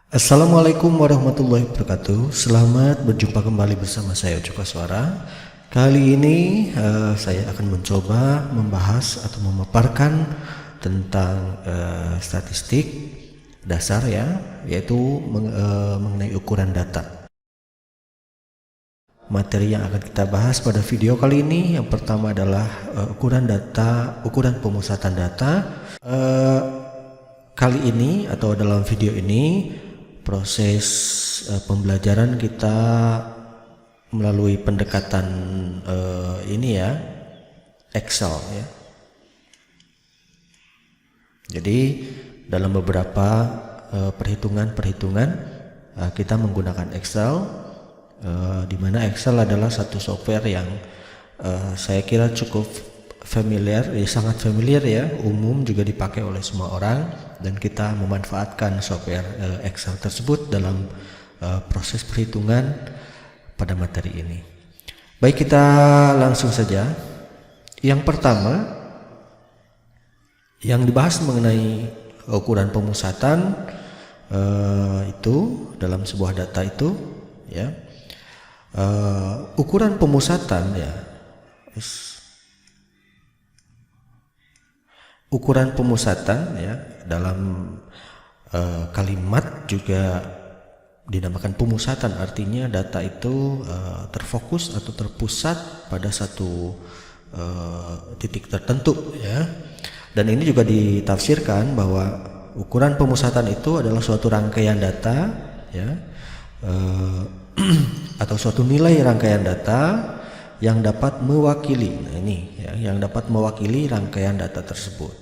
Assalamualaikum warahmatullahi wabarakatuh. Selamat berjumpa kembali bersama saya Ucu Koswara. Kali ini saya akan mencoba membahas atau memaparkan tentang statistik dasar ya, yaitu mengenai ukuran data. Materi yang akan kita bahas pada video kali ini yang pertama adalah ukuran data, ukuran pemusatan data. Kali ini atau dalam video ini proses pembelajaran kita melalui pendekatan ini ya, Excel ya. Jadi dalam beberapa perhitungan kita menggunakan Excel, di mana Excel adalah satu software yang saya kira cukup familiar, sangat familiar ya, umum juga dipakai oleh semua orang, dan kita memanfaatkan software Excel tersebut dalam proses perhitungan pada materi ini. Baik, kita langsung saja. Yang pertama yang dibahas mengenai ukuran pemusatan itu dalam sebuah data itu ya, ukuran pemusatan ya, ukuran pemusatan ya dalam kalimat juga dinamakan pemusatan, artinya data itu terfokus atau terpusat pada satu titik tertentu ya. Dan ini juga ditafsirkan bahwa ukuran pemusatan itu adalah suatu rangkaian data ya, atau suatu nilai rangkaian data yang dapat mewakili, nah ini ya, yang dapat mewakili rangkaian data tersebut.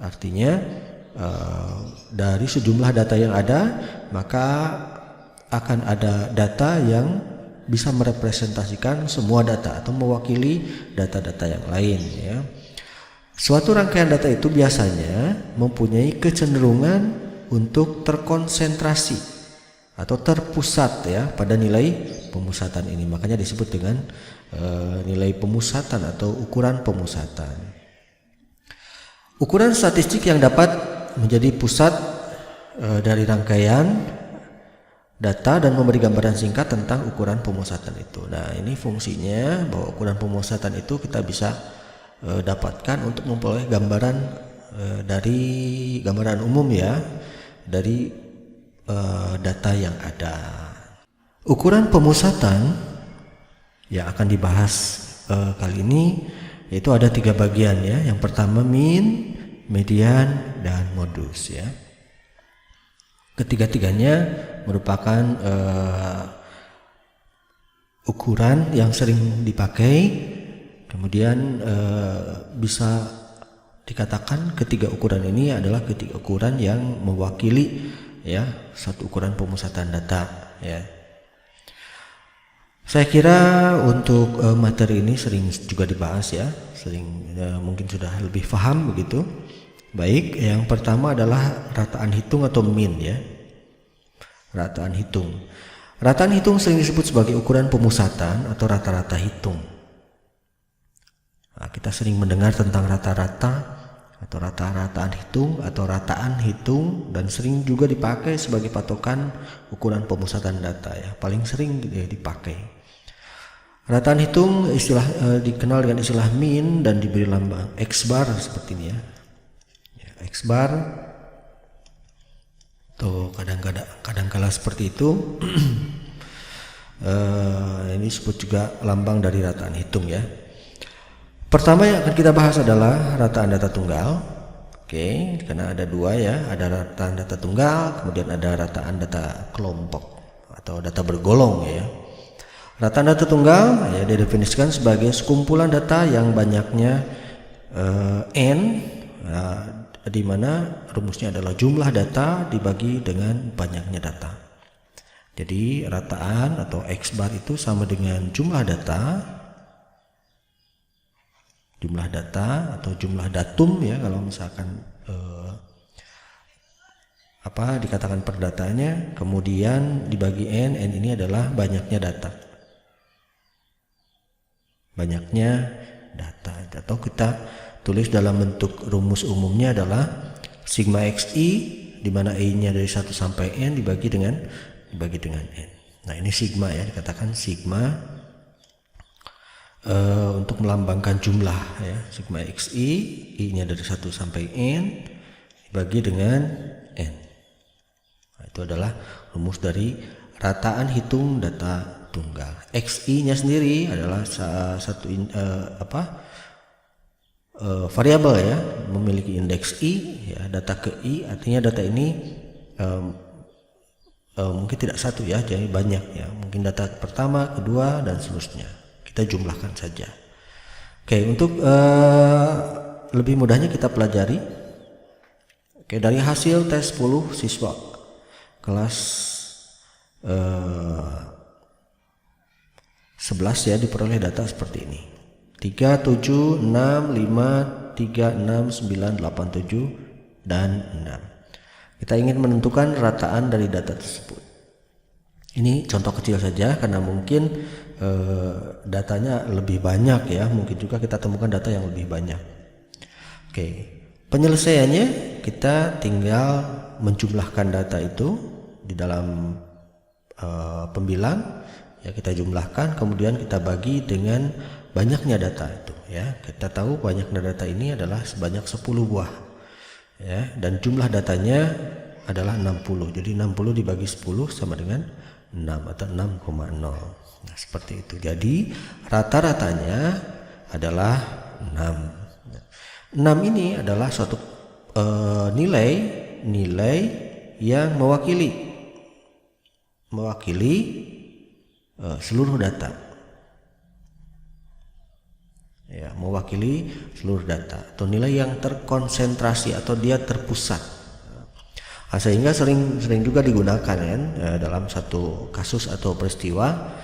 Artinya dari sejumlah data yang ada, maka akan ada data yang bisa merepresentasikan semua data atau mewakili data-data yang lain ya. Suatu rangkaian data itu biasanya mempunyai kecenderungan untuk terkonsentrasi atau terpusat ya pada nilai pemusatan ini. Makanya disebut dengan nilai pemusatan atau ukuran pemusatan. Ukuran statistik yang dapat menjadi pusat dari rangkaian data dan memberi gambaran singkat tentang ukuran pemusatan itu. Nah, ini fungsinya bahwa ukuran pemusatan itu kita bisa dapatkan untuk memperoleh gambaran dari gambaran umum ya dari data yang ada. Ukuran pemusatan yang akan dibahas kali ini yaitu ada 3 bagian ya. Yang pertama mean, median, dan modus ya. Ketiga-tiganya merupakan ukuran yang sering dipakai. Kemudian bisa dikatakan ketiga ukuran ini adalah ketiga ukuran yang mewakili ya satu ukuran pemusatan data ya. Saya kira untuk materi ini sering juga dibahas ya, sering mungkin sudah lebih paham begitu. Baik, yang pertama adalah rataan hitung atau mean ya. Rataan hitung. Rataan hitung sering disebut sebagai ukuran pemusatan atau rata-rata hitung. Nah, kita sering mendengar tentang rata-rata atau rata-rataan hitung atau rataan hitung, dan sering juga dipakai sebagai patokan ukuran pemusatan data ya, paling sering dipakai. Rataan hitung dikenal dengan istilah mean dan diberi lambang X bar seperti ini ya. X bar atau kadang-kala seperti itu. Ini disebut juga lambang dari rataan hitung ya. Pertama yang akan kita bahas adalah rataan data tunggal. Oke, karena ada 2 ya, ada rataan data tunggal, kemudian ada rataan data kelompok atau data bergolong ya. Rataan data tunggal ya didefinisikan sebagai sekumpulan data yang banyaknya n, di mana rumusnya adalah jumlah data dibagi dengan banyaknya data. Jadi rataan atau X bar itu sama dengan jumlah data atau jumlah datum ya, kalau misalkan dikatakan per datanya, kemudian dibagi n ini adalah banyaknya data. Atau kita tulis dalam bentuk rumus umumnya adalah sigma xi di mana I-nya dari 1 sampai N dibagi dengan N. Nah, ini sigma ya, dikatakan sigma untuk melambangkan jumlah ya. Sigma XI, I-nya dari 1 sampai N dibagi dengan N. Nah, itu adalah rumus dari rataan hitung data tunggal. XI-nya sendiri adalah satu variabel ya, memiliki indeks I ya, data ke I, artinya data ini mungkin tidak satu ya, jadi banyak ya, mungkin data pertama, kedua, dan seterusnya. Kita jumlahkan saja. Oke, untuk lebih mudahnya kita pelajari. Oke, dari hasil tes 10 siswa kelas 11 ya, diperoleh data seperti ini. 3, 7, 6, 5, 3, 6, 9, 8, 7, dan 6. Kita ingin menentukan rataan dari data tersebut. Ini contoh kecil saja karena mungkin datanya lebih banyak ya. Mungkin juga kita temukan data yang lebih banyak. Oke, penyelesaiannya kita tinggal menjumlahkan data itu di dalam pembilang. Ya, kita jumlahkan, kemudian kita bagi dengan banyaknya data itu ya. Kita tahu banyaknya data ini adalah sebanyak 10 buah ya, dan jumlah datanya adalah 60. Jadi 60 dibagi 10 sama dengan 6 atau 6,0. Nah, seperti itu. Jadi rata-ratanya adalah 6. 6 ini adalah suatu nilai yang mewakili seluruh data ya, mewakili seluruh data atau nilai yang terkonsentrasi atau dia terpusat. Nah, sehingga sering juga digunakan kan dalam satu kasus atau peristiwa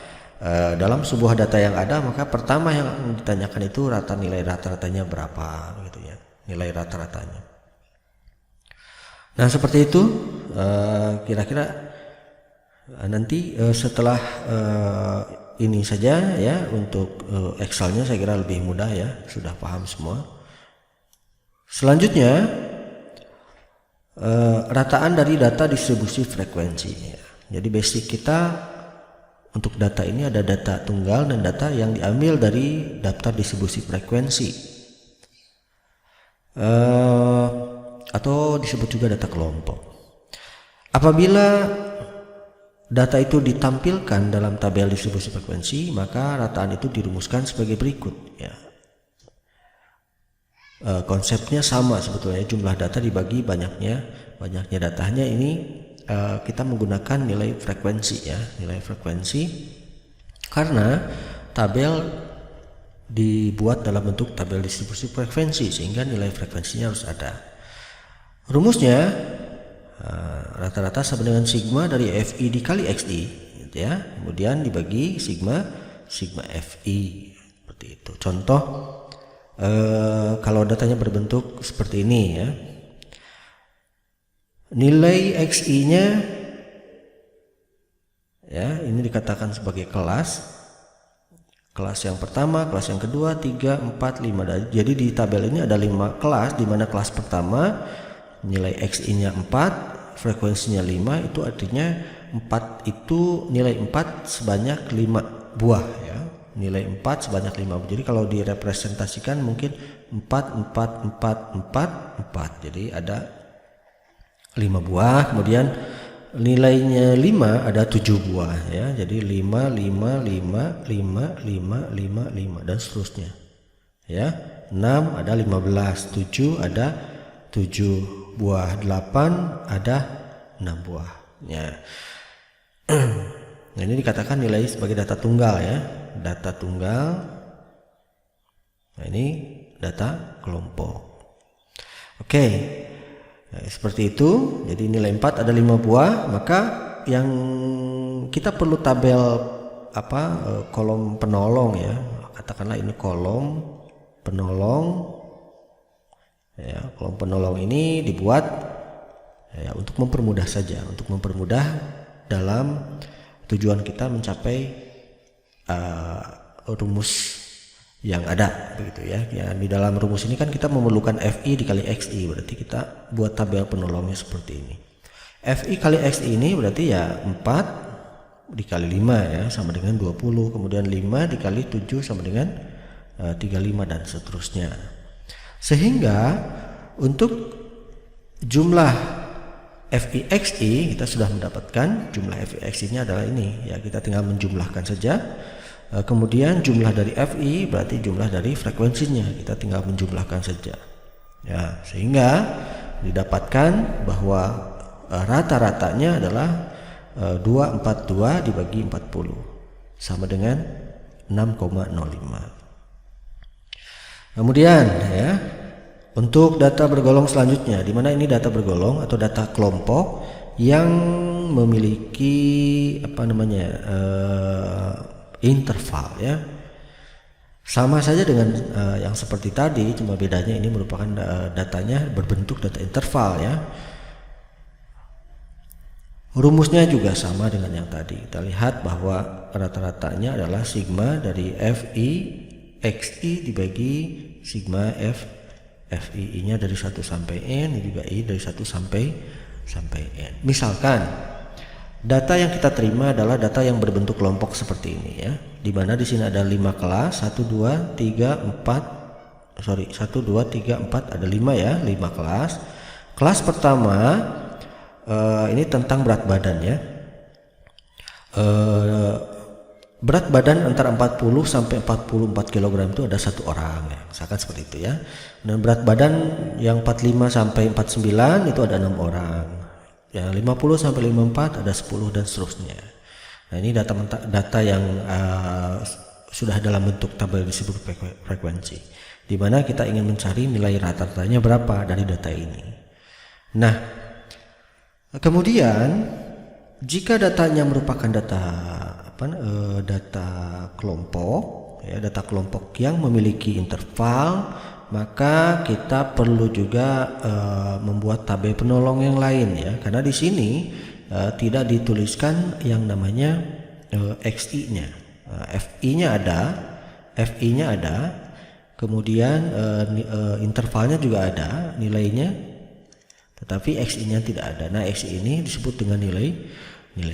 dalam sebuah data yang ada, maka pertama yang ditanyakan itu nilai rata-ratanya berapa gitu ya, nilai rata-ratanya. Nah, seperti itu kira-kira nanti setelah ini saja ya, untuk Excelnya saya kira lebih mudah ya, sudah paham semua. Selanjutnya rataan dari data distribusi frekuensi ya. Jadi basic kita untuk data ini ada data tunggal dan data yang diambil dari daftar distribusi frekuensi atau disebut juga data kelompok. Apabila data itu ditampilkan dalam tabel distribusi frekuensi, maka rataan itu dirumuskan sebagai berikut ya. Konsepnya sama sebetulnya, jumlah data dibagi banyaknya datanya. Ini kita menggunakan nilai frekuensi ya, nilai frekuensi karena tabel dibuat dalam bentuk tabel distribusi frekuensi sehingga nilai frekuensinya harus ada. Rumusnya rata-rata sama dengan sigma dari FI dikali XI gitu ya, kemudian dibagi sigma FI seperti itu. Contoh kalau datanya berbentuk seperti ini ya, nilai XI nya ya, ini dikatakan sebagai kelas yang pertama, kelas yang kedua, 3, 4, 5. Jadi di tabel ini ada 5 kelas, di mana kelas pertama nilai XI nya 4, frekuensinya 5, itu artinya 4 itu nilai 4 sebanyak 5 buah ya. Nilai 4 sebanyak 5. Jadi kalau direpresentasikan mungkin 4, 4, 4, 4, 4. Jadi ada 5 buah, kemudian nilainya 5 ada 7 buah ya. Jadi 5, 5, 5, 5, 5, 5, 5 dan seterusnya. Ya. 6 ada 15, 7 ada 7 buah, 8 ada 6 buah. Ya. Nah, ini dikatakan nilai sebagai data tunggal ya. Data tunggal. Nah, ini data kelompok. Oke. Nah, seperti itu. Jadi nilai 4 ada 5 buah, maka yang kita perlu tabel kolom penolong ya. Katakanlah ini kolom penolong. Ya, kolom penolong ini dibuat ya untuk mempermudah saja, untuk mempermudah dalam tujuan kita mencapai rumus yang ada begitu ya. Ya, di dalam rumus ini kan kita memerlukan FI dikali XI, berarti kita buat tabel penolongnya seperti ini. FI kali XI ini berarti ya 4 dikali 5 ya sama dengan 20, kemudian 5 dikali 7 sama dengan 35 dan seterusnya. Sehingga untuk jumlah FI/XI kita sudah mendapatkan jumlah FI/XI nya adalah ini ya, kita tinggal menjumlahkan saja. Kemudian jumlah dari FI berarti jumlah dari frekuensinya, kita tinggal menjumlahkan saja ya, sehingga didapatkan bahwa rata-ratanya adalah 242 dibagi 40 sama dengan 6,05. Kemudian ya, untuk data bergolong selanjutnya, di mana ini data bergolong atau data kelompok yang memiliki interval ya. Sama saja dengan yang seperti tadi, cuma bedanya ini merupakan datanya berbentuk data interval ya. Rumusnya juga sama dengan yang tadi. Kita lihat bahwa rata-ratanya adalah sigma dari FI XI dibagi sigma FI nya dari 1 sampai N, juga I dari 1 sampai N. Misalkan data yang kita terima adalah data yang berbentuk kelompok seperti ini ya. Di mana di sini ada 5 kelas, 1 2 3 4 ada 5 ya, 5 kelas. Kelas pertama ini tentang berat badan ya. Berat badan antara 40 sampai 44 kg itu ada 1 orang ya, misalkan seperti itu ya. Dan berat badan yang 45 sampai 49 itu ada 6 orang. Yang 50 sampai 54 ada 10 dan seterusnya. Nah, ini data yang sudah dalam bentuk tabel disebut frekuensi, di mana kita ingin mencari nilai rata-ratanya berapa dari data ini. Nah, kemudian jika datanya merupakan data kelompok ya, data kelompok yang memiliki interval, maka kita perlu juga membuat tabel penolong yang lain ya, karena di sini tidak dituliskan yang namanya XI-nya. FI-nya ada, kemudian intervalnya juga ada nilainya, tetapi XI-nya tidak ada. Nah, XI ini disebut dengan nilai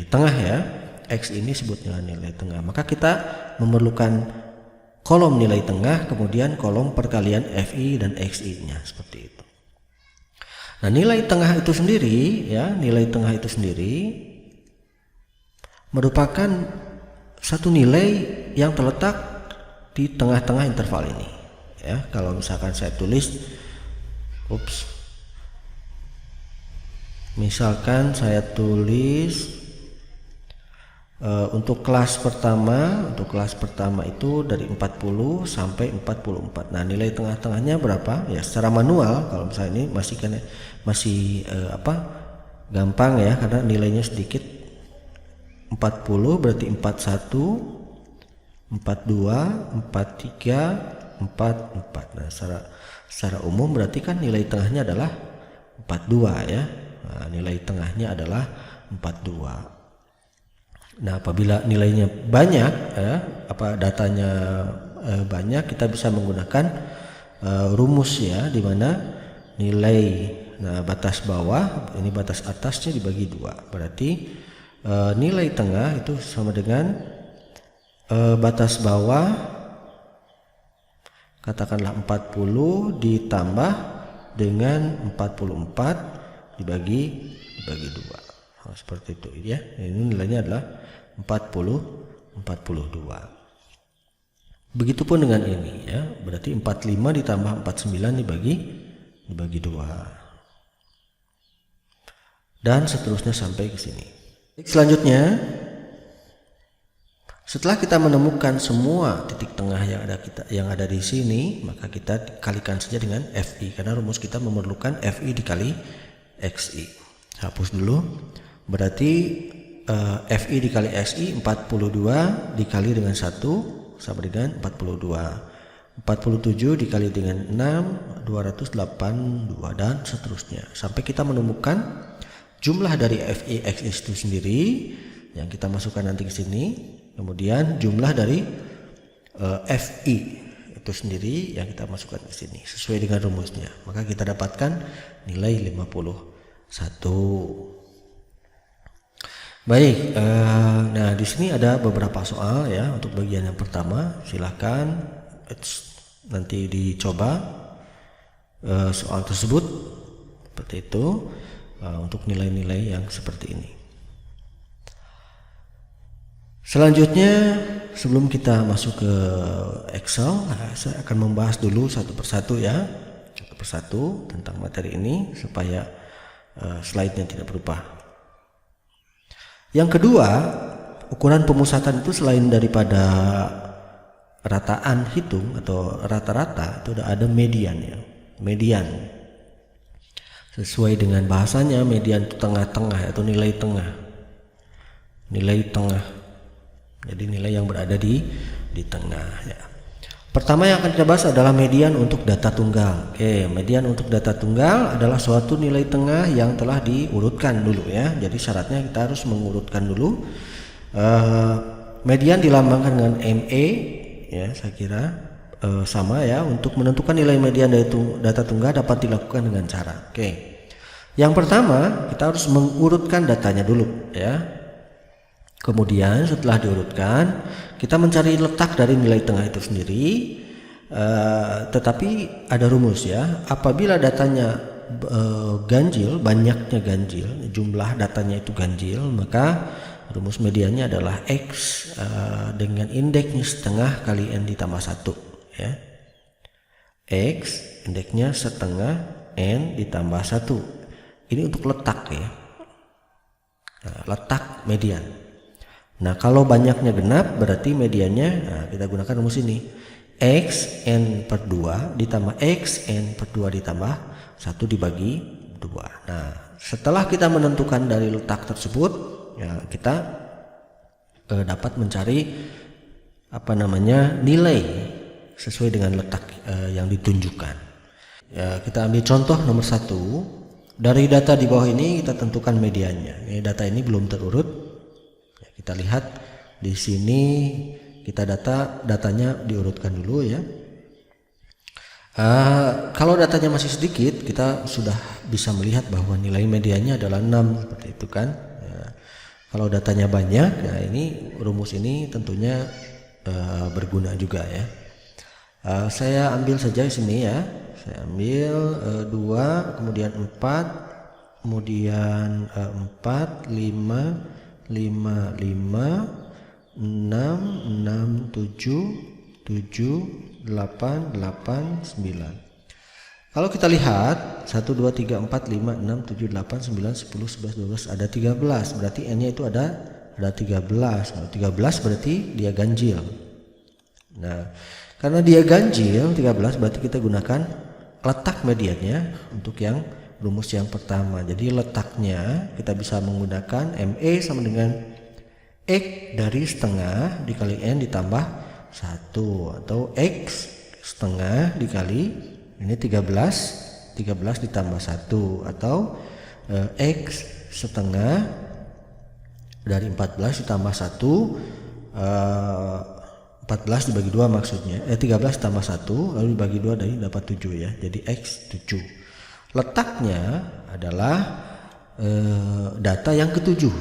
tengah ya. X ini disebut dengan nilai tengah. Maka kita memerlukan kolom nilai tengah, kemudian kolom perkalian FI dan XI-nya seperti itu. Nah, nilai tengah itu sendiri ya, nilai tengah itu sendiri merupakan satu nilai yang terletak di tengah-tengah interval ini ya. Kalau misalkan saya tulis misalkan saya tulis untuk kelas pertama itu dari 40 sampai 44. Nah, nilai tengah-tengahnya berapa? Ya, secara manual kalau misalnya ini masih gampang ya, karena nilainya sedikit. 40 berarti 41, 42, 43, 44. Nah, secara umum berarti kan nilai tengahnya adalah 42 ya. Nah, nilai tengahnya adalah 42. Nah, apabila nilainya banyak datanya banyak, kita bisa menggunakan rumus ya, di mana nilai batas bawah ini batas atasnya dibagi 2. Berarti nilai tengah itu sama dengan batas bawah katakanlah 40 ditambah dengan 44 dibagi 2. Seperti itu ya. Ini nilainya adalah 42. Begitupun dengan ini ya, berarti 45 ditambah 49 dibagi 2 dan seterusnya sampai ke sini. Selanjutnya, setelah kita menemukan semua titik tengah yang ada di sini, maka kita kalikan saja dengan FI, karena rumus kita memerlukan FI dikali XI. Hapus dulu. Berarti FI dikali XI 42 dikali dengan 1 sama dengan 42. 47 dikali dengan 6 282 dan seterusnya sampai kita menemukan jumlah dari FI XI itu sendiri yang kita masukkan nanti ke sini. Kemudian jumlah dari FI itu itu sendiri yang kita masukkan ke sini sesuai dengan rumusnya. Maka kita dapatkan nilai 51. Baik, nah di sini ada beberapa soal ya untuk bagian yang pertama. Silahkan nanti dicoba soal tersebut seperti itu untuk nilai-nilai yang seperti ini. Selanjutnya sebelum kita masuk ke Excel, saya akan membahas dulu satu persatu ya, satu persatu tentang materi ini supaya slide-nya tidak berubah. Yang kedua, ukuran pemusatan itu selain daripada rataan hitung atau rata-rata, itu ada median ya. Median. Sesuai dengan bahasanya, median itu tengah-tengah atau nilai tengah. Nilai tengah. Jadi nilai yang berada di tengah ya. Pertama yang akan kita bahas adalah median untuk data tunggal. Oke, median untuk data tunggal adalah suatu nilai tengah yang telah diurutkan dulu ya. Jadi syaratnya kita harus mengurutkan dulu. Median dilambangkan dengan ME ya, saya kira sama ya. Untuk menentukan nilai median dari data tunggal dapat dilakukan dengan cara. Oke. Yang pertama, kita harus mengurutkan datanya dulu ya. Kemudian setelah diurutkan, kita mencari letak dari nilai tengah itu sendiri. Tetapi ada rumus ya. Apabila datanya ganjil, banyaknya ganjil, jumlah datanya itu ganjil, maka rumus mediannya adalah X dengan indeksnya setengah kali N ditambah 1 ya. X indeksnya setengah N ditambah 1. Ini untuk letak ya. Letak median. Nah, kalau banyaknya genap berarti mediannya, kita gunakan rumus ini. X N per 2 ditambah X N per 2 ditambah 1 dibagi 2. Nah, setelah kita menentukan dari letak tersebut, ya, kita dapat mencari nilai sesuai dengan letak yang ditunjukkan. Ya, kita ambil contoh nomor 1. Dari data di bawah ini kita tentukan mediannya. Ini data ini belum terurut. Kita lihat di sini, kita datanya diurutkan dulu ya. Kalau datanya masih sedikit, kita sudah bisa melihat bahwa nilai mediannya adalah 6 seperti itu kan. Ya. Kalau datanya banyak, ya ini rumus ini tentunya berguna juga ya. Saya ambil saja di sini ya. Saya ambil 2, kemudian 4, kemudian 4, 5, 5, 6, 6, 7, 7, 8, 8, 9. Kalau kita lihat 1, 2, 3, 4, 5, 6, 7, 8, 9, 10, 11, 12 ada 13. Berarti N-nya itu ada 13. Kalau 13 berarti dia ganjil. Nah, karena dia ganjil 13 berarti kita gunakan letak mediannya untuk yang rumus yang pertama. Jadi letaknya kita bisa menggunakan ME sama dengan X dari setengah dikali N ditambah 1 atau X setengah dikali ini 13 ditambah 1 atau X setengah dari 14 ditambah 1 14 dibagi 2 maksudnya 13 tambah 1 lalu dibagi 2 dari dapat 7 ya. Jadi X 7. Letaknya adalah data yang ketujuh.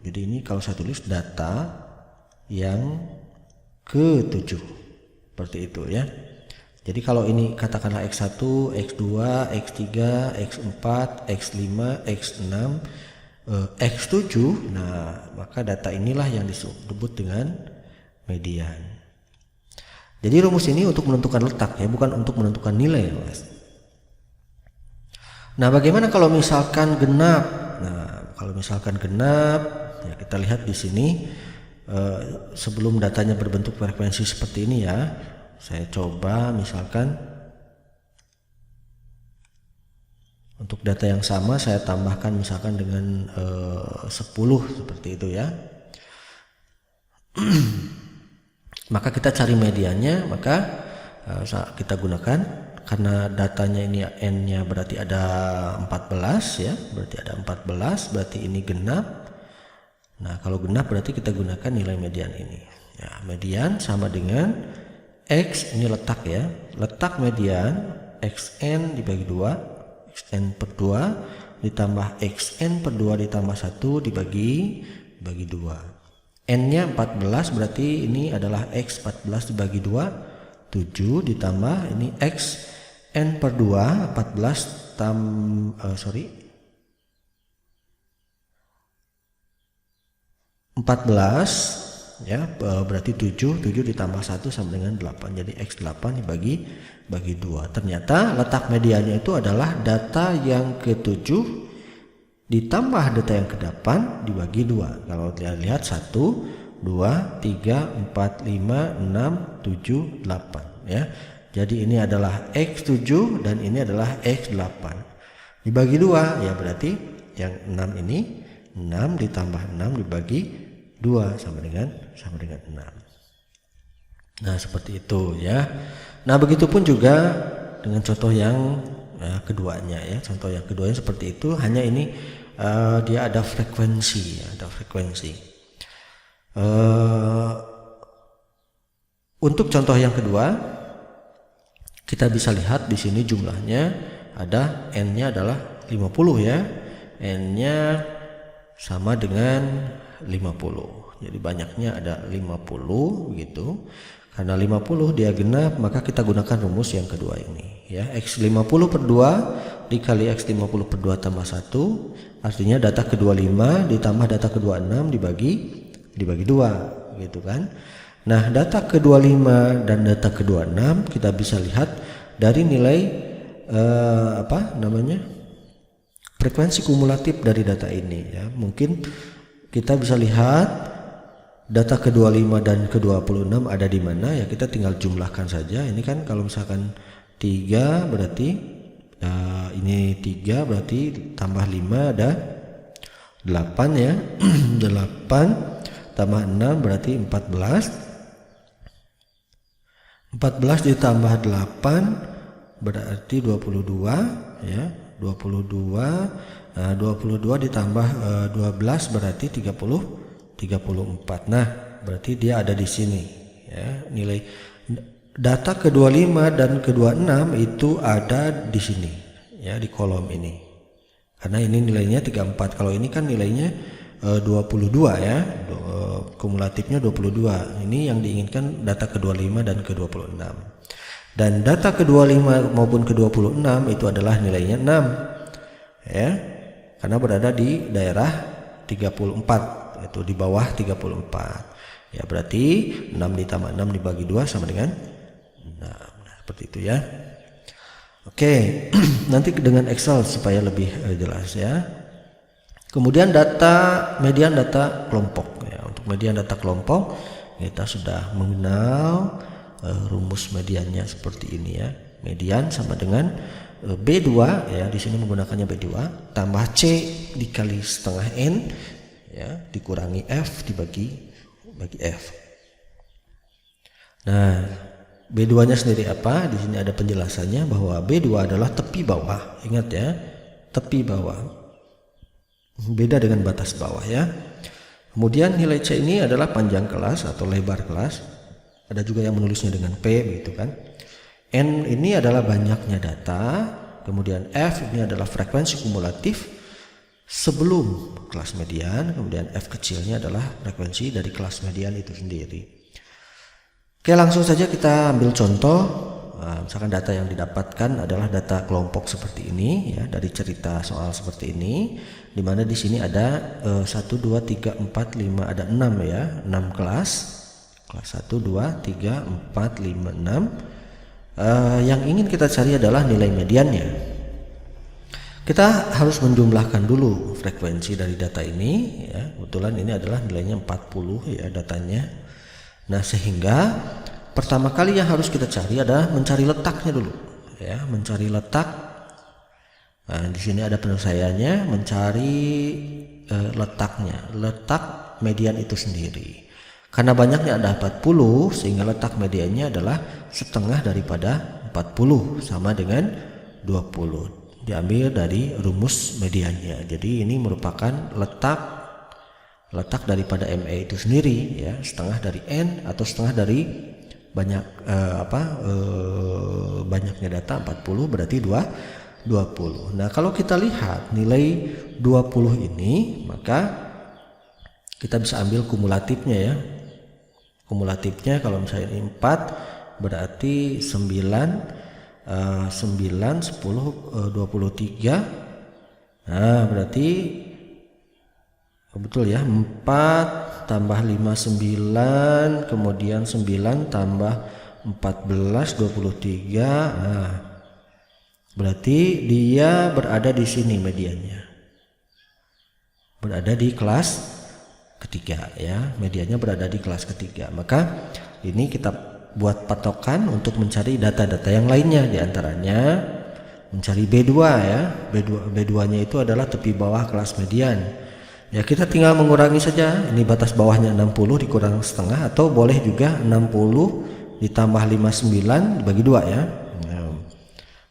Jadi ini kalau saya tulis data yang ketujuh seperti itu ya. Jadi kalau ini katakanlah X1, X2, X3, X4, X5, X6, X7. Nah, maka data inilah yang disebut dengan median. Jadi rumus ini untuk menentukan letak ya, bukan untuk menentukan nilai, Mas. Nah, bagaimana kalau misalkan genap? Nah, kalau misalkan genap, ya kita lihat di sini sebelum datanya berbentuk frekuensi seperti ini ya. Saya coba misalkan untuk data yang sama saya tambahkan misalkan dengan 10 seperti itu ya. Maka kita cari mediannya, maka kita gunakan. Karena datanya ini N-nya berarti ada 14 ya, berarti ada 14, berarti ini genap. Nah, kalau genap berarti kita gunakan nilai median ini. Ya, median sama dengan X ini letak ya, letak median XN dibagi 2, XN per 2 ditambah XN per 2 ditambah 1 dibagi 2. N nya 14, berarti ini adalah X 14 dibagi 2, 7 ditambah ini X N per 2, 14 ya, berarti 7 ditambah 1 sama dengan 8, jadi X8 dibagi 2. Ternyata letak mediannya itu adalah data yang ke-7 ditambah data yang ke-8 dibagi 2. Kalau lihat 1, 2, 3, 4, 5, 6, 7, 8 ya. Jadi ini adalah X7 dan ini adalah X8 dibagi 2 ya, berarti yang 6 ini 6 ditambah 6 dibagi 2 sama dengan 6. Nah, seperti itu ya. Nah, begitupun juga dengan contoh yang keduanya ya. Contoh yang keduanya seperti itu, hanya ini dia ada frekuensi ya, ada frekuensi. Untuk contoh yang kedua, kita bisa lihat di sini jumlahnya ada N-nya adalah 50 ya. N-nya sama dengan 50. Jadi banyaknya ada 50 gitu. Karena 50 dia genap, maka kita gunakan rumus yang kedua ini ya. X50 per 2 dikali X50 per 2 tambah 1, artinya data kedua 5 ditambah data kedua 6 dibagi 2 gitu kan. Nah, data kedua 5 dan data kedua 6 kita bisa lihat dari nilai frekuensi kumulatif dari data ini ya. Mungkin kita bisa lihat data ke-25 dan ke-26 ada di mana ya, kita tinggal jumlahkan saja. Ini kan kalau misalkan 3 berarti ini 3 berarti tambah 5 ada 8 ya. 8 tambah 6 berarti 14 ditambah 8 berarti 22 ya. 22 ditambah 12 berarti 34. Nah, berarti dia ada di sini ya. Nilai data ke-25 dan ke-26 itu ada di sini ya, di kolom ini. Karena ini nilainya 34. Kalau ini kan nilainya 22 ya. Kumulatifnya 22. Ini yang diinginkan data ke-25 dan ke-26. Dan data ke-25 maupun ke-26 itu adalah nilainya 6 ya, karena berada di daerah 34, itu di bawah 34 ya. Berarti 6 ditambah 6 dibagi 2 sama dengan 6. Nah, seperti itu ya. Oke. Nanti dengan Excel supaya lebih jelas ya. Kemudian median data kelompok ya. Untuk median data kelompok kita sudah mengenal rumus mediannya seperti ini ya. Median sama dengan B2 ya, di sini menggunakannya B2 tambah C dikali setengah N ya, dikurangi F dibagi F. Nah, B2-nya sendiri apa? Di sini ada penjelasannya bahwa B2 adalah tepi bawah. Ingat ya, tepi bawah. Beda dengan batas bawah ya. Kemudian nilai C ini adalah panjang kelas atau lebar kelas. Ada juga yang menulisnya dengan P gitu kan. N ini adalah banyaknya data. Kemudian F ini adalah frekuensi kumulatif sebelum kelas median. Kemudian F kecilnya adalah frekuensi dari kelas median itu sendiri. Oke, langsung saja kita ambil contoh. Nah, misalkan data yang didapatkan adalah data kelompok seperti ini ya, dari cerita soal seperti ini, dimana di sini ada 1, 2, 3, 4, 5, ada 6 ya, 6 kelas 1, 2, 3, 4, 5, 6. Yang ingin kita cari adalah nilai mediannya. Kita harus menjumlahkan dulu frekuensi dari data ini ya. Kebetulan ini adalah nilainya 40 ya datanya. Nah, sehingga pertama kali yang harus kita cari adalah mencari letaknya dulu ya, mencari letak. Nah, di sini ada penyelesaiannya, mencari letaknya, letak median itu sendiri. Karena banyaknya ada 40 sehingga letak mediannya adalah setengah daripada 40 sama dengan 20. Diambil dari rumus mediannya. Jadi ini merupakan letak daripada ME itu sendiri ya, setengah dari N atau setengah dari banyaknya data 40 berarti 20. Nah, kalau kita lihat nilai 20 ini, maka kita bisa ambil kumulatifnya ya. Kumulatifnya kalau misalnya ini 4 berarti 9, 10, 23. Nah, berarti betul ya, 4 tambah 5 9, kemudian 9 tambah 14 23. Nah, berarti dia berada di sini mediannya. Berada di kelas ketiga ya, mediannya berada di kelas ketiga. Maka ini kita buat patokan untuk mencari data-data yang lainnya, diantaranya mencari B2 ya. B2-nya itu adalah tepi bawah kelas median. Ya, kita tinggal mengurangi saja. Ini batas bawahnya 60 dikurang setengah, atau boleh juga 60 ditambah 59 dibagi 2 ya. Nah,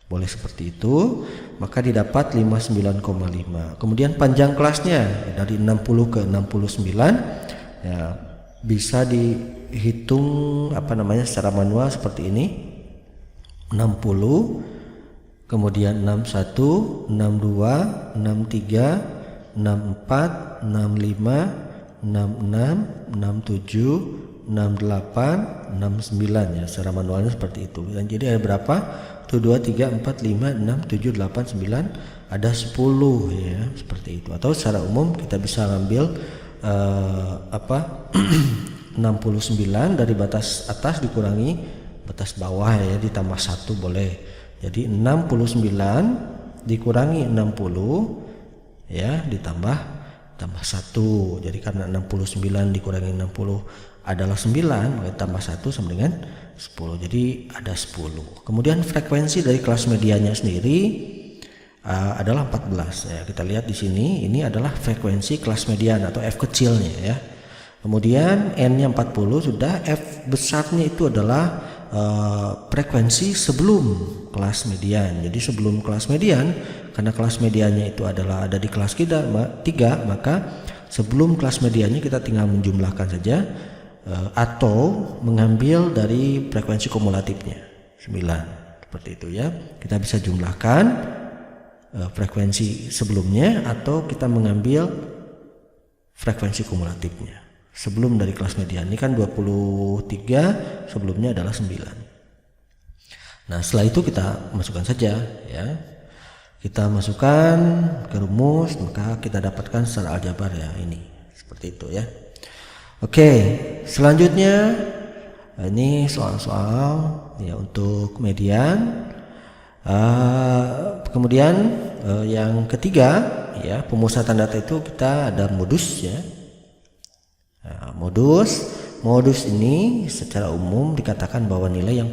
boleh seperti itu. Maka didapat 59,5. Kemudian panjang kelasnya dari 60 ke 69 ya, bisa dihitung secara manual seperti ini. 60, kemudian 61, 62, 63, 64, 65, 66, 67, 68, 69 ya, secara manualnya seperti itu. Dan jadi ada berapa? 1 2 3 4 5 6 7 8 9, ada 10 ya, seperti itu. Atau secara umum kita bisa ngambil 69 dari batas atas dikurangi batas bawah ya, ditambah 1 boleh. Jadi 69 dikurangi 60 ya, ditambah 1. Jadi karena 69 dikurangi 60 adalah 9, maka tambah 1 sama dengan 10. Jadi ada 10. Kemudian frekuensi dari kelas medianya sendiri adalah 14 ya. Kita lihat di sini, ini adalah frekuensi kelas median atau F kecilnya ya. Kemudian N-nya 40 sudah, F besarnya itu adalah frekuensi sebelum kelas median. Jadi sebelum kelas median, karena kelas mediannya itu adalah ada di kelas 3, maka sebelum kelas mediannya kita tinggal menjumlahkan saja atau mengambil dari frekuensi kumulatifnya 9, seperti itu ya. Kita bisa jumlahkan frekuensi sebelumnya atau kita mengambil frekuensi kumulatifnya sebelum dari kelas median. Ini kan 23, sebelumnya adalah 9. Nah, setelah itu kita masukkan saja ya. Kita masukkan ke rumus, maka kita dapatkan secara aljabar ya, ini seperti itu ya. Oke, selanjutnya ini soal-soal ya untuk median. Kemudian yang ketiga ya, pemusatan data itu kita ada modus ya. Nah, modus ini secara umum dikatakan bahwa nilai yang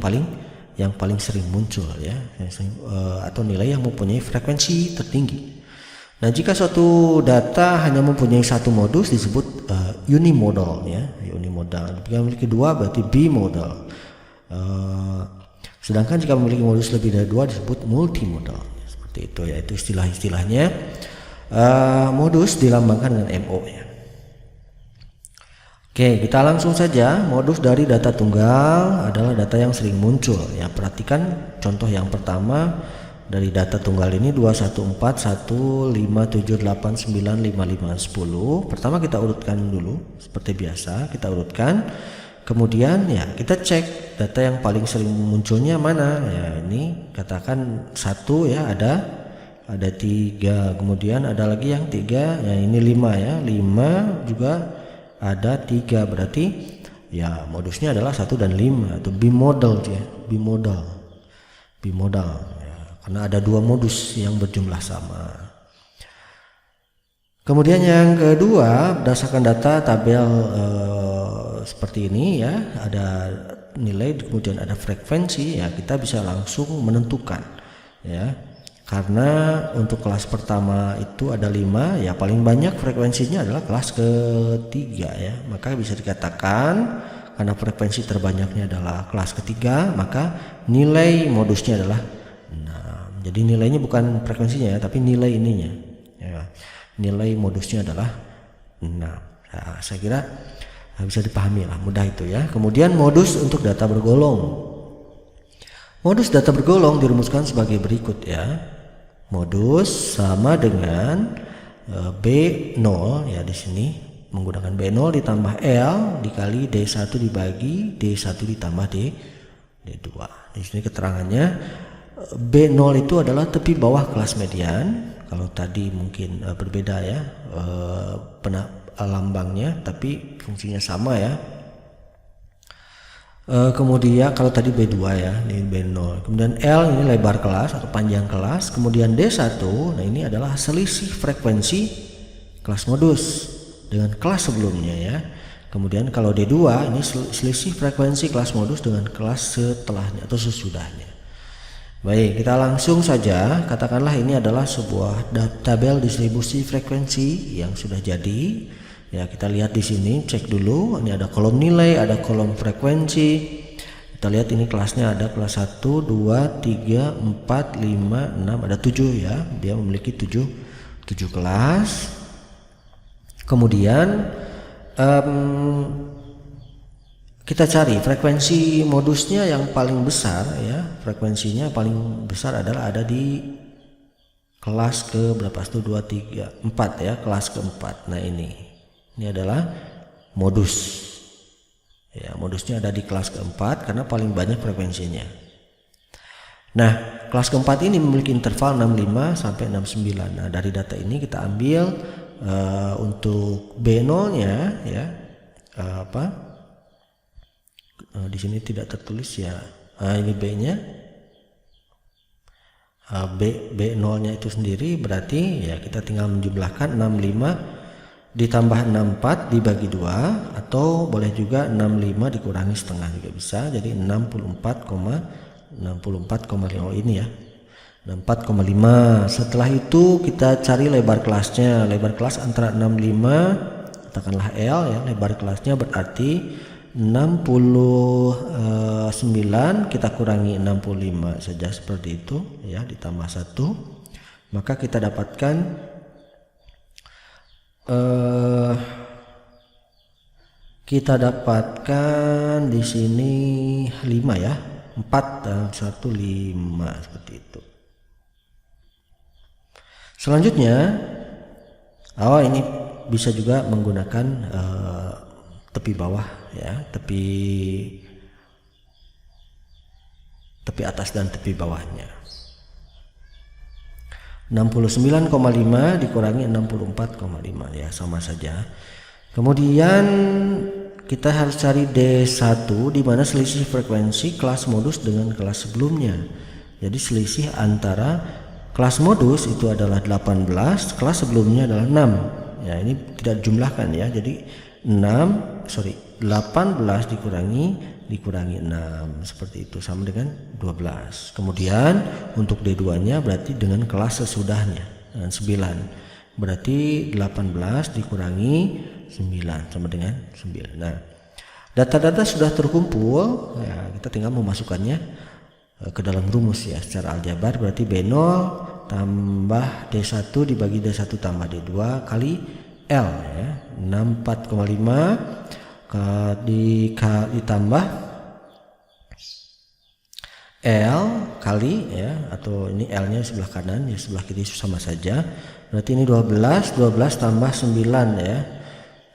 paling sering muncul ya, atau nilai yang mempunyai frekuensi tertinggi. Nah, jika suatu data hanya mempunyai satu modus disebut unimodal ya, unimodal. Jika memiliki dua berarti bimodal. Sedangkan jika memiliki modus lebih dari dua disebut multimodal. Seperti itu ya, itu istilah-istilahnya. Modus dilambangkan dengan MO ya. Oke, kita langsung saja. Modus dari data tunggal adalah data yang sering muncul ya. Perhatikan contoh yang pertama dari data tunggal ini 2141578955510. Pertama kita urutkan dulu seperti biasa, kita urutkan. Kemudian ya kita cek data yang paling sering munculnya mana ya. Ini katakan 1 ya, ada 3, kemudian ada lagi yang 3 ya, ini 5 ya, 5 juga ada 3, berarti ya modusnya adalah 1 dan 5 atau bimodal ya, bimodal ya, karena ada 2 modus yang berjumlah sama. Kemudian yang kedua, berdasarkan data tabel seperti ini ya, ada nilai kemudian ada frekuensi ya, kita bisa langsung menentukan ya. Karena untuk kelas pertama itu ada 5 ya, paling banyak frekuensinya adalah kelas ketiga ya, maka bisa dikatakan karena frekuensi terbanyaknya adalah kelas ketiga, maka nilai modusnya adalah 6. Jadi nilainya bukan frekuensinya ya, tapi nilai ininya ya, nilai modusnya adalah 6. Nah, saya kira Bisa dipahami lah, mudah itu ya. Kemudian modus untuk data bergolong. Modus data bergolong dirumuskan sebagai berikut ya. Modus sama dengan B0 ya, di sini menggunakan B0 ditambah L dikali D1 dibagi D1 ditambah D2. Di sini keterangannya B0 itu adalah tepi bawah kelas median. Kalau tadi mungkin berbeda ya lambangnya, tapi fungsinya sama ya. Kemudian kalau tadi B2 ya, ini B0. Kemudian L ini lebar kelas atau panjang kelas. Kemudian D1, nah ini adalah selisih frekuensi kelas modus dengan kelas sebelumnya ya. Kemudian kalau D2 ini selisih frekuensi kelas modus dengan kelas setelahnya atau sesudahnya. Baik, kita langsung saja katakanlah ini adalah sebuah tabel distribusi frekuensi yang sudah jadi. Ya, kita lihat di sini, cek dulu. Ini ada kolom nilai, ada kolom frekuensi. Kita lihat ini kelasnya ada kelas 1, 2, 3, 4, 5, 6, ada 7 ya. Dia memiliki 7 kelas. Kemudian kita cari frekuensi modusnya yang paling besar ya. Frekuensinya paling besar adalah ada di kelas ke berapa? 1, 2, 3, 4 ya, kelas keempat. Nah ini adalah modus ya, modusnya ada di kelas keempat karena paling banyak frekuensinya. Nah, kelas keempat ini memiliki interval 65 sampai 69. Nah, dari data ini kita ambil untuk B0 nya ya, di sini tidak tertulis ya. Ini B nya, B0 nya itu sendiri, berarti ya kita tinggal menjumlahkan 65 ditambah 64 dibagi 2, atau boleh juga 65 dikurangi setengah juga bisa, jadi 64,5 ini ya, 64,5. Setelah itu kita cari lebar kelasnya. Lebar kelas antara 65 katakanlah L ya, lebar kelasnya berarti 69 kita kurangi 65 saja seperti itu ya, ditambah 1, maka kita dapatkan di sini 5 ya, 4 dan 1 5 seperti itu. Selanjutnya ini bisa juga menggunakan tepi bawah ya, tepi atas dan tepi bawahnya. 69,5 dikurangi 64,5 ya, sama saja. Kemudian kita harus cari D1 di mana selisih frekuensi kelas modus dengan kelas sebelumnya. Jadi selisih antara kelas modus itu adalah 18, kelas sebelumnya adalah 6. Ya, ini tidak dijumlahkan ya. Jadi 18 dikurangi 6 seperti itu, sama dengan 12. Kemudian untuk D2 nya berarti dengan kelas sesudahnya dengan 9, berarti 18 dikurangi 9 sama dengan 9. Nah, data-data sudah terkumpul ya, kita tinggal memasukkannya ke dalam rumus ya secara aljabar. Berarti B0 tambah D1 dibagi D1 tambah D2 kali L ya, 64,5 ditambah L kali ya, atau ini L nya sebelah kanan ya, sebelah kiri sama saja. Berarti ini 12 tambah 9 ya,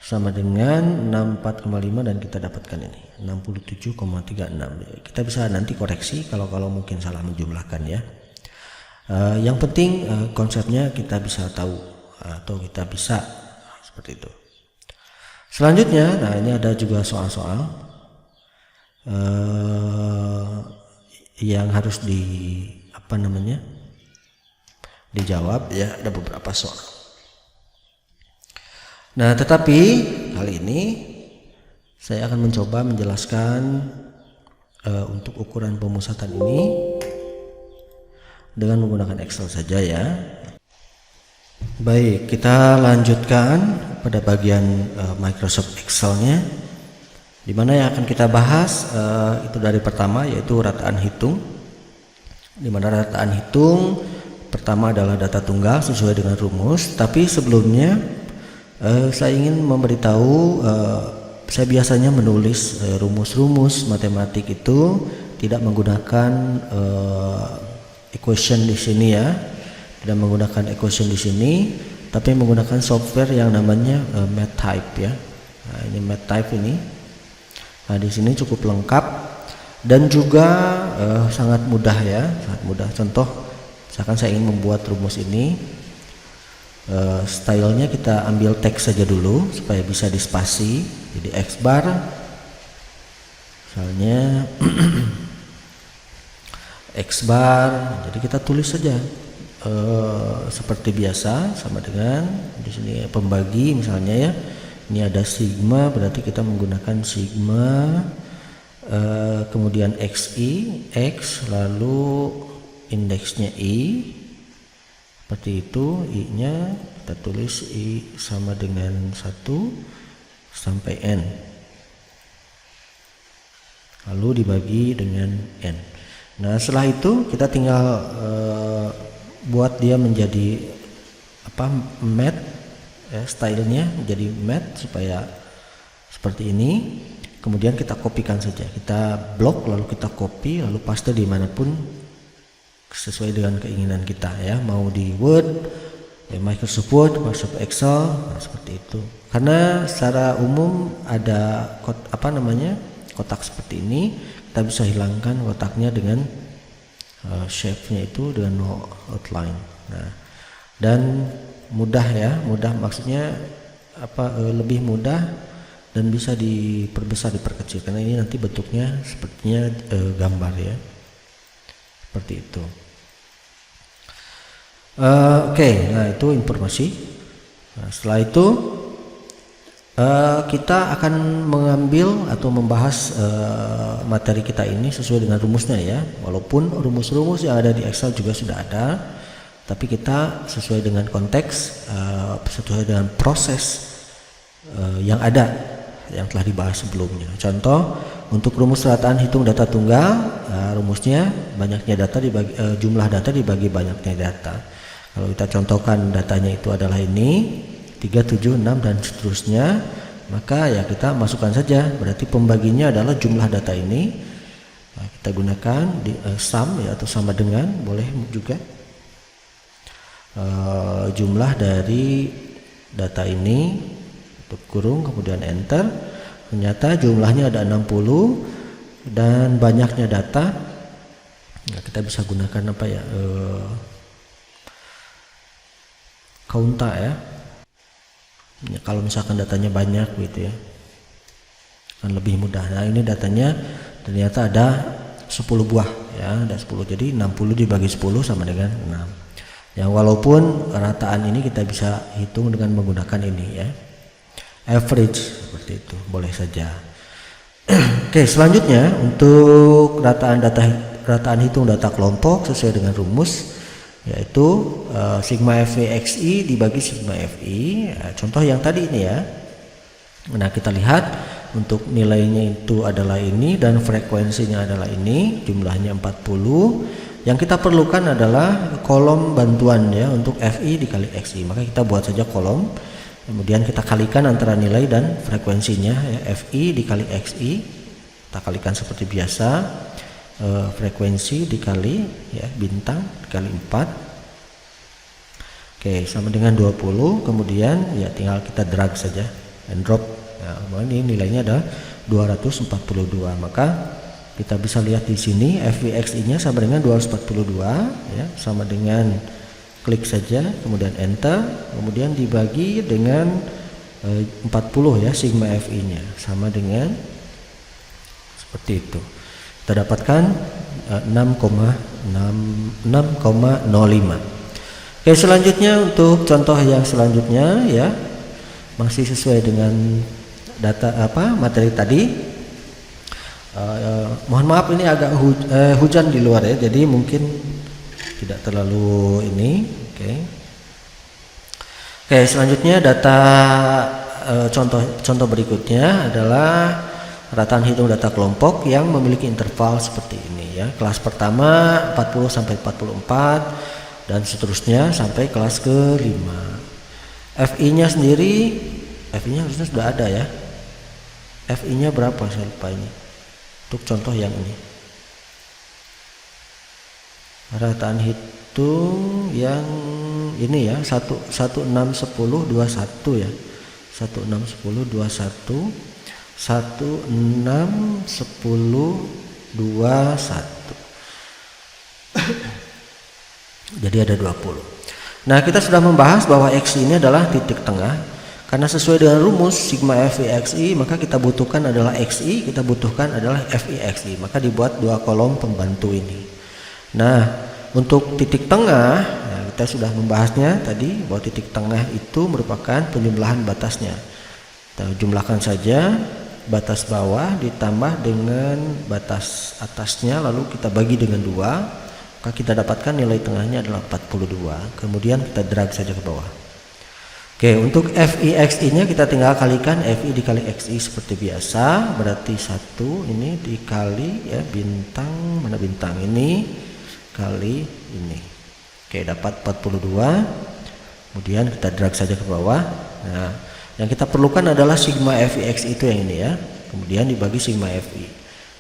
sama dengan 64,5 dan kita dapatkan ini 67,36. Kita bisa nanti koreksi kalau mungkin salah menjumlahkan ya. Yang penting konsepnya kita bisa tahu atau kita bisa seperti itu. Selanjutnya, nah ini ada juga soal-soal yang harus dijawab ya, ada beberapa soal. Nah, tetapi kali ini saya akan mencoba menjelaskan untuk ukuran pemusatan ini dengan menggunakan Excel saja ya. Baik, kita lanjutkan pada bagian Microsoft Excel-nya, di mana yang akan kita bahas itu dari pertama yaitu rataan hitung, di mana rataan hitung pertama adalah data tunggal sesuai dengan rumus. Tapi sebelumnya saya ingin memberitahu saya biasanya menulis rumus-rumus matematik itu tidak menggunakan equation di sini ya, tidak menggunakan equation di sini, tapi menggunakan software yang namanya MathType ya. Nah, ini MathType ini. Nah, di sini cukup lengkap dan juga sangat mudah ya, sangat mudah. Contoh, misalkan saya ingin membuat rumus ini, stylenya kita ambil teks saja dulu supaya bisa dispasi. Jadi X bar, misalnya X bar. Jadi kita tulis saja seperti biasa, sama dengan di sini pembagi misalnya ya. Ini ada sigma, berarti kita menggunakan sigma, kemudian xi, x, lalu indeksnya i, seperti itu. I nya kita tulis i sama dengan 1 sampai n, lalu dibagi dengan n. Nah, setelah itu kita tinggal buat dia menjadi math ya, stylenya menjadi math supaya seperti ini. Kemudian kita kopikan saja, kita blok lalu kita copy lalu paste dimanapun sesuai dengan keinginan kita ya, mau di Word, Microsoft Word, Microsoft Excel, nah, seperti itu. Karena secara umum ada kotak seperti ini, kita bisa hilangkan kotaknya dengan shape-nya itu dengan no outline. Nah, dan mudah ya, mudah maksudnya lebih mudah dan bisa diperbesar, diperkecil, karena ini nanti bentuknya sepertinya gambar ya, seperti itu. Oke, nah itu informasi. Nah, setelah itu kita akan mengambil atau membahas materi kita ini sesuai dengan rumusnya ya. Walaupun rumus-rumus yang ada di Excel juga sudah ada, tapi kita sesuai dengan konteks, sesuai dengan proses yang ada, yang telah dibahas sebelumnya. Contoh, untuk rumus rataan hitung data tunggal, rumusnya banyaknya data dibagi, jumlah data dibagi banyaknya data. Kalau kita contohkan datanya itu adalah ini 3, 7, 6 dan seterusnya, maka ya kita masukkan saja, berarti pembaginya adalah jumlah data ini. Nah, kita gunakan di sum ya, atau sama dengan, boleh juga jumlah dari data ini, tutup kurung kemudian enter. Ternyata jumlahnya ada 60 dan banyaknya data. Nah, kita bisa gunakan counta ya. Kalau misalkan datanya banyak gitu ya, kan lebih mudah. Nah, ini datanya ternyata ada 10 buah ya, ada 10, jadi 60 dibagi 10 sama dengan 6. Yang walaupun rataan ini kita bisa hitung dengan menggunakan ini ya, average, seperti itu, boleh saja. Oke, selanjutnya untuk rataan hitung data kelompok sesuai dengan rumus, yaitu sigma FVXI dibagi sigma FI. Ya, contoh yang tadi ini ya. Nah, kita lihat untuk nilainya itu adalah ini dan frekuensinya adalah ini, jumlahnya 40. Yang kita perlukan adalah kolom bantuan ya, untuk FI dikali XI. Maka kita buat saja kolom, kemudian kita kalikan antara nilai dan frekuensinya ya, FI dikali XI. Kita kalikan seperti biasa. Frekuensi dikali ya, bintang dikali 4. Oke, sama dengan 20. Kemudian ya tinggal kita drag saja dan drop. Nah, ini nilainya ada 242. Maka kita bisa lihat di sini FVXI-nya sama dengan 242 ya, sama dengan klik saja kemudian enter, kemudian dibagi dengan 40 ya, sigma FI-nya sama dengan seperti itu. Kita dapatkan 6,05. Oke, selanjutnya untuk contoh yang selanjutnya ya, masih sesuai dengan data materi tadi. Mohon maaf ini agak hujan di luar ya, jadi mungkin tidak terlalu ini. Oke, selanjutnya data contoh berikutnya adalah rataan hitung data kelompok yang memiliki interval seperti ini ya. Kelas pertama 40 sampai 44 dan seterusnya sampai kelas ke-5. FI-nya sendiri, FI-nya harusnya sudah ada ya. FI nya berapa saya lupa ini untuk contoh yang ini. Rataan hitung yang ini ya 16 10 21 ya 16 10 21 16 10 21 jadi ada 20. Nah kita sudah membahas bahwa XI ini adalah titik tengah karena sesuai dengan rumus sigma FI XI maka kita butuhkan adalah XI, kita butuhkan adalah FI XI, maka dibuat dua kolom pembantu ini. Nah untuk titik tengah ya, kita sudah membahasnya tadi bahwa titik tengah itu merupakan penjumlahan batasnya. Kita jumlahkan saja batas bawah ditambah dengan batas atasnya lalu kita bagi dengan 2, maka kita dapatkan nilai tengahnya adalah 42. Kemudian kita drag saja ke bawah. Oke, untuk FI XI nya kita tinggal kalikan FI dikali XI seperti biasa, berarti 1 ini dikali ya bintang, mana bintang ini kali ini. Oke, dapat 42. Kemudian kita drag saja ke bawah. Nah, yang kita perlukan adalah sigma FI XI itu yang ini ya. Kemudian dibagi sigma FI.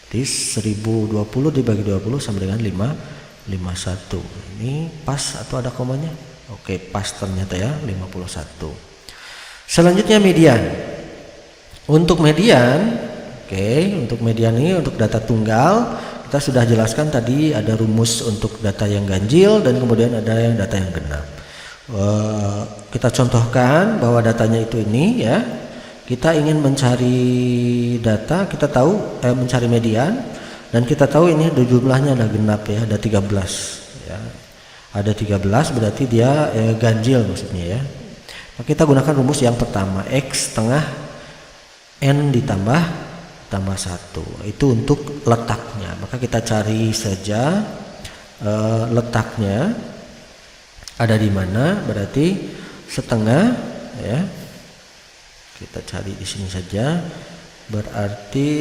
Jadi 1020 dibagi 20 sama dengan 51. Ini pas atau ada komanya? Oke, pas ternyata ya 51. Selanjutnya median. Untuk median, untuk median ini untuk data tunggal kita sudah jelaskan tadi ada rumus untuk data yang ganjil dan kemudian ada yang data yang genap. Kita contohkan bahwa datanya itu ini ya. Kita ingin mencari data, kita tahu mencari median dan kita tahu ini jumlahnya ada genap ya, ada 13 ya. Ada 13 berarti dia ganjil maksudnya ya. Nah, kita gunakan rumus yang pertama X setengah N ditambah 1 itu untuk letaknya, maka kita cari saja letaknya ada di mana, berarti setengah ya kita cari di sini saja, berarti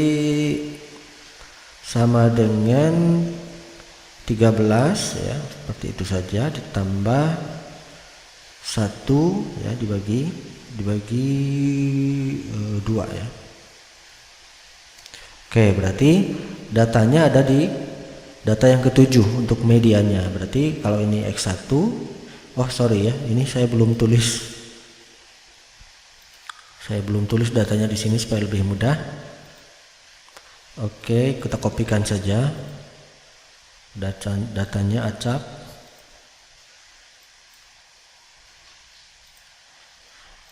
sama dengan 13 ya seperti itu saja ditambah 1 ya dibagi 2 ya. Oke, berarti datanya ada di data yang ketujuh untuk mediannya. Berarti kalau ini X1, oh sorry ya, ini saya belum tulis. Saya belum tulis datanya di sini supaya lebih mudah. Oke, kita kopikan saja. Datanya acak.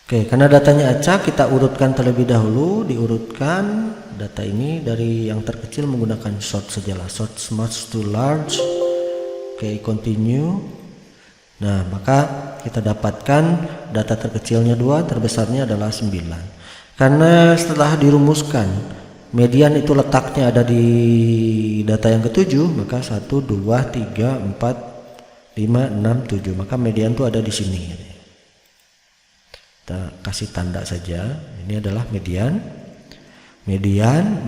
Oke, karena datanya acak kita urutkan terlebih dahulu, diurutkan data ini dari yang terkecil menggunakan sort sajalah, sort smart to large. Oke, continue. Nah, maka kita dapatkan data terkecilnya 2, terbesarnya adalah 9. Karena setelah dirumuskan median itu letaknya ada di data yang ketujuh, maka 1 2 3 4 5 6 7, maka median itu ada di sini. Kita kasih tanda saja, ini adalah median,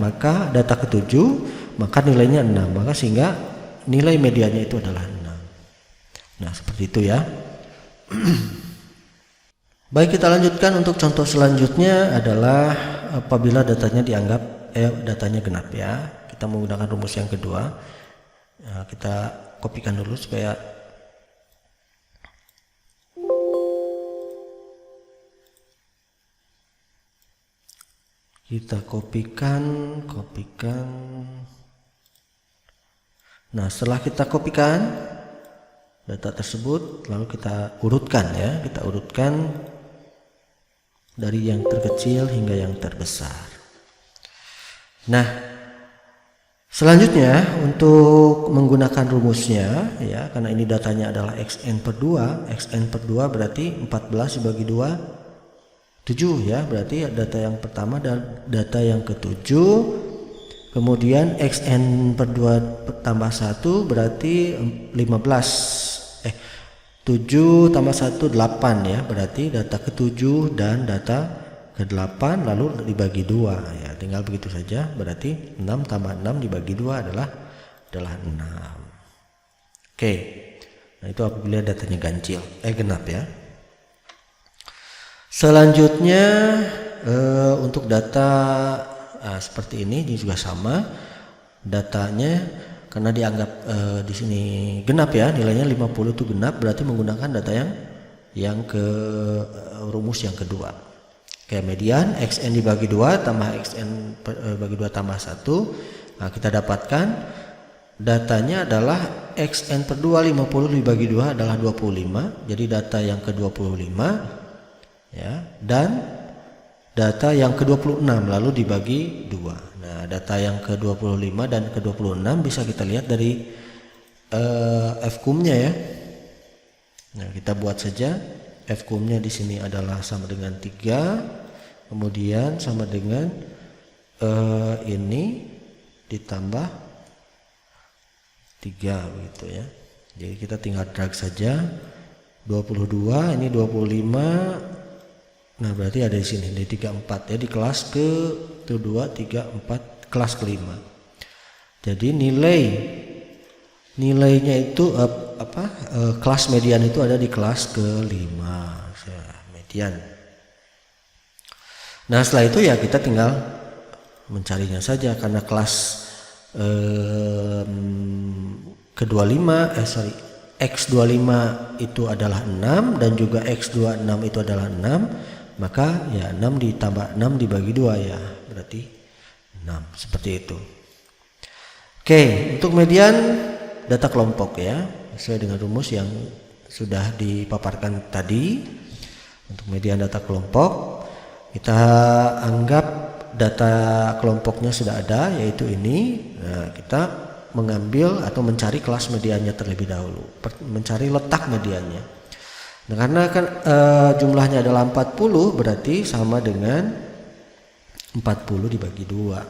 maka data ketujuh, maka nilainya 6, maka sehingga nilai mediannya itu adalah 6. Nah seperti itu ya. Baik, kita lanjutkan untuk contoh selanjutnya adalah apabila datanya dianggap datanya genap ya. Kita menggunakan rumus yang kedua. Nah, kita kopikan dulu supaya kita kopikan. Nah, setelah kita kopikan data tersebut, lalu kita urutkan ya. Kita urutkan dari yang terkecil hingga yang terbesar. Nah, selanjutnya untuk menggunakan rumusnya ya, karena ini datanya adalah xn per 2, xn per 2 berarti 14 dibagi 2 7 ya, berarti data yang pertama dan data yang ketujuh. Kemudian xn per 2 tambah 1 berarti 7 tambah 1 8 ya, berarti data ketujuh dan data ke-8 lalu dibagi 2 ya, tinggal begitu saja, berarti 6 tambah 6 dibagi 2 adalah 6. Oke, nah itu apabila datanya ganjil genap ya. Selanjutnya untuk data seperti ini juga sama datanya, karena dianggap di sini genap ya, nilainya 50 itu genap, berarti menggunakan data yang ke rumus yang kedua. Kayak median xn dibagi 2 tambah xn bagi 2 tambah 1. Nah, kita dapatkan datanya adalah xn per 2 50 dibagi 2 adalah 25. Jadi data yang ke 25 ya, dan data yang ke-26 lalu dibagi 2. Nah, data yang ke-25 dan ke-26 bisa kita lihat dari fkum-nya ya. Nah, kita buat saja fkum-nya di sini adalah sama dengan 3, kemudian sama dengan ini ditambah 3 begitu ya. Jadi kita tinggal drag saja 22, ini 25. Nah, berarti ada di sini di 34 ya, di kelas ke-2, 3, 4, kelas kelima. Jadi nilainya itu kelas median itu ada di kelas ke-5 ya, median. Nah, setelah itu ya kita tinggal mencarinya saja, karena kelas X25 itu adalah 6 dan juga X26 itu adalah 6. Maka ya 6 ditambah 6 dibagi 2 ya, berarti 6, seperti itu. Oke, untuk median data kelompok ya, sesuai dengan rumus yang sudah dipaparkan tadi. Untuk median data kelompok, kita anggap data kelompoknya sudah ada, yaitu ini. Nah, kita mengambil atau mencari kelas mediannya terlebih dahulu, mencari letak mediannya. Nah, karena kan jumlahnya adalah 40, berarti sama dengan 40 dibagi 2.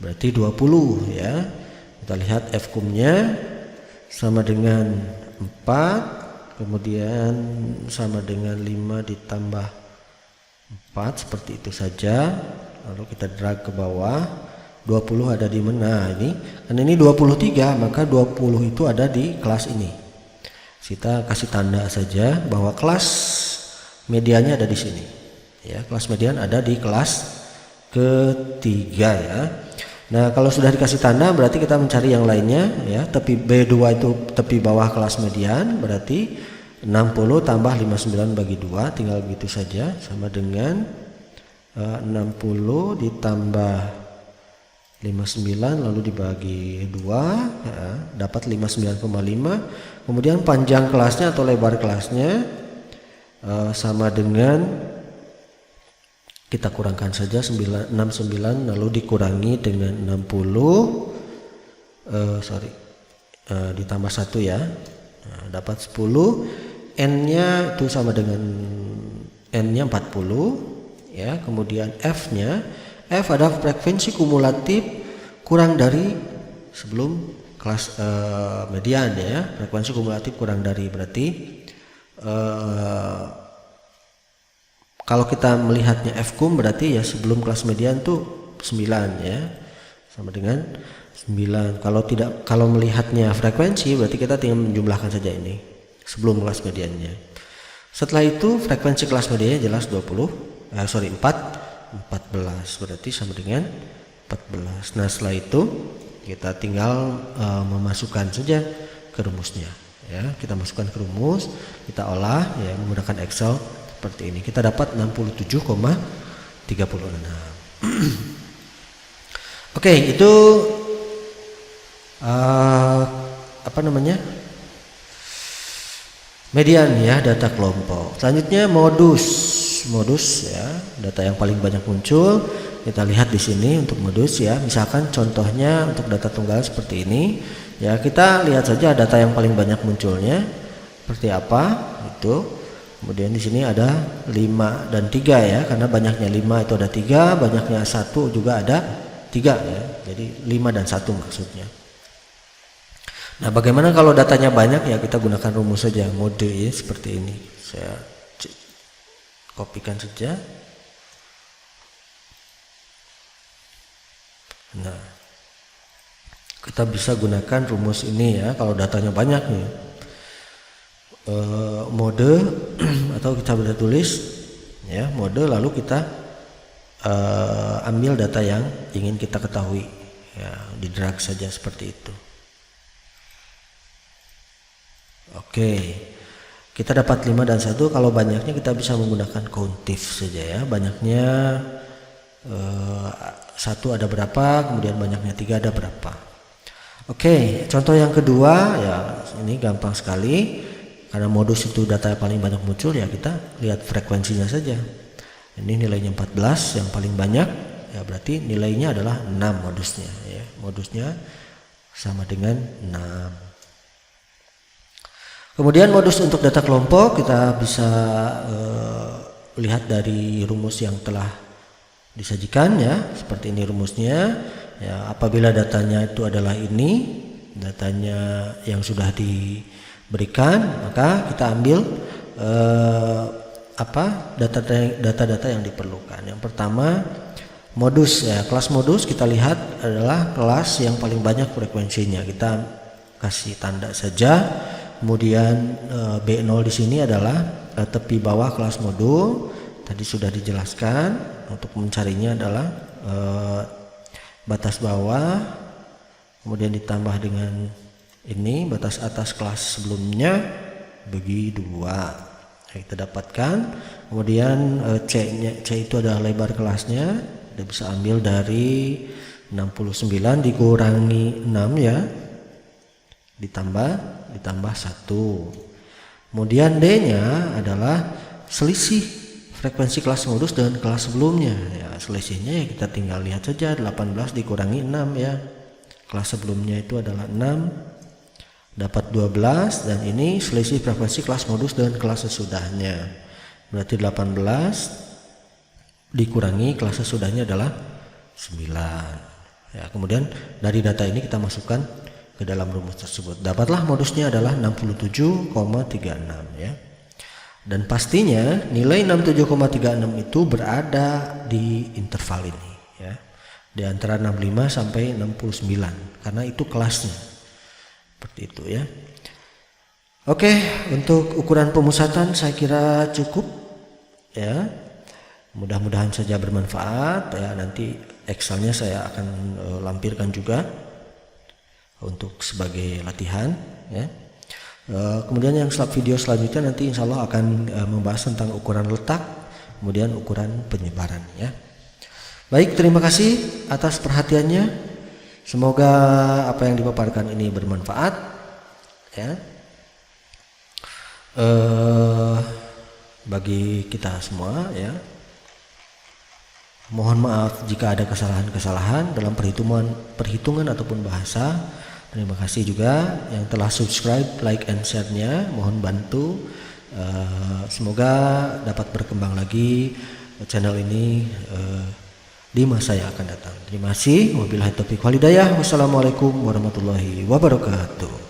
Berarti 20 ya. Kita lihat fkum-nya sama dengan 4, kemudian sama dengan 5 ditambah 4, seperti itu saja. Lalu kita drag ke bawah. 20 ada di mana? Ini kan ini 23, maka 20 itu ada di kelas ini. Kita kasih tanda saja bahwa kelas mediannya ada di sini. Ya, kelas median ada di kelas ketiga ya. Nah, kalau sudah dikasih tanda berarti kita mencari yang lainnya ya. Tepi B2 itu tepi bawah kelas median, berarti 60 tambah 59 bagi 2, tinggal begitu saja, sama dengan 60 ditambah 59 lalu dibagi 2 ya, dapat 59,5. Kemudian panjang kelasnya atau lebar kelasnya sama dengan, kita kurangkan saja 69 lalu dikurangi dengan 60 ditambah 1 ya. Nah, dapat 10. N-nya itu sama dengan N-nya 40 ya. Kemudian F-nya, F ada frekuensi kumulatif kurang dari sebelum kelas median ya. Frekuensi kumulatif kurang dari, berarti kalau kita melihatnya fkum berarti ya sebelum kelas median tuh 9 ya, sama dengan 9. Kalau melihatnya frekuensi berarti kita tinggal menjumlahkan saja ini sebelum kelas mediannya. Setelah itu frekuensi kelas mediannya jelas 14, berarti sama dengan 14. Nah, setelah itu kita tinggal memasukkan saja ke rumusnya ya. Kita masukkan ke rumus, kita olah ya menggunakan Excel seperti ini. Kita dapat 67,36. Oke, itu median ya, data kelompok. Selanjutnya modus ya, data yang paling banyak muncul. Kita lihat di sini untuk modus ya. Misalkan contohnya untuk data tunggal seperti ini ya, kita lihat saja data yang paling banyak munculnya seperti apa itu. Kemudian di sini ada 5 dan 3 ya, karena banyaknya 5 itu ada 3, banyaknya 1 juga ada 3 ya. Jadi 5 dan 1 maksudnya. Nah, bagaimana kalau datanya banyak ya, kita gunakan rumus saja mode ya, seperti ini. Saya kopikan saja. Nah, kita bisa gunakan rumus ini ya kalau datanya banyak nih. Mode atau kita bisa tulis ya mode, lalu kita ambil data yang ingin kita ketahui, ya, di drag saja seperti itu. Oke, kita dapat 5 dan 1. Kalau banyaknya kita bisa menggunakan countif saja ya. Banyaknya 1 ada berapa, kemudian banyaknya 3 ada berapa. Oke, contoh yang kedua ya, ini gampang sekali. Karena modus itu data yang paling banyak muncul, ya kita lihat frekuensinya saja. Ini nilainya 14 yang paling banyak, ya berarti nilainya adalah 6 modusnya ya. Modusnya sama dengan 6. Kemudian modus untuk data kelompok kita bisa lihat dari rumus yang telah disajikan ya. Seperti ini rumusnya. Ya, apabila datanya itu adalah ini, datanya yang sudah diberikan, maka kita ambil data-data yang diperlukan. Yang pertama modus ya, kelas modus kita lihat adalah kelas yang paling banyak frekuensinya. Kita kasih tanda saja. Kemudian B0 di sini adalah tepi bawah kelas modul. Tadi sudah dijelaskan. Untuk mencarinya adalah batas bawah, kemudian ditambah dengan ini batas atas kelas sebelumnya bagi 2. Kita dapatkan. Kemudian C itu adalah lebar kelasnya. Kita bisa ambil dari 69 dikurangi 6 ya, ditambah 1. Kemudian D nya adalah selisih frekuensi kelas modus dengan kelas sebelumnya ya. Selisihnya ya kita tinggal lihat saja, 18 dikurangi 6 ya. Kelas sebelumnya itu adalah 6, dapat 12, dan ini selisih frekuensi kelas modus dengan kelas sesudahnya. Berarti 18 dikurangi kelas sesudahnya adalah 9. Ya, kemudian dari data ini kita masukkan ke dalam rumus tersebut. Dapatlah modusnya adalah 67,36 ya. Dan pastinya nilai 67,36 itu berada di interval ini ya. Di antara 65 sampai 69 karena itu kelasnya. Seperti itu ya. Oke, untuk ukuran pemusatan saya kira cukup ya. Mudah-mudahan saja bermanfaat ya. Nanti Excelnya saya akan lampirkan juga untuk sebagai latihan ya. Kemudian yang video selanjutnya nanti insya Allah akan membahas tentang ukuran letak, kemudian ukuran penyebaran ya. Baik, terima kasih atas perhatiannya. Semoga apa yang dipaparkan ini bermanfaat ya, bagi kita semua ya. Mohon maaf jika ada kesalahan-kesalahan dalam perhitungan ataupun bahasa. Terima kasih juga yang telah subscribe, like, and share-nya. Mohon bantu. Semoga dapat berkembang lagi channel ini di masa yang akan datang. Terima kasih. Wabillahi taufiq wal hidayah. Wassalamualaikum warahmatullahi wabarakatuh.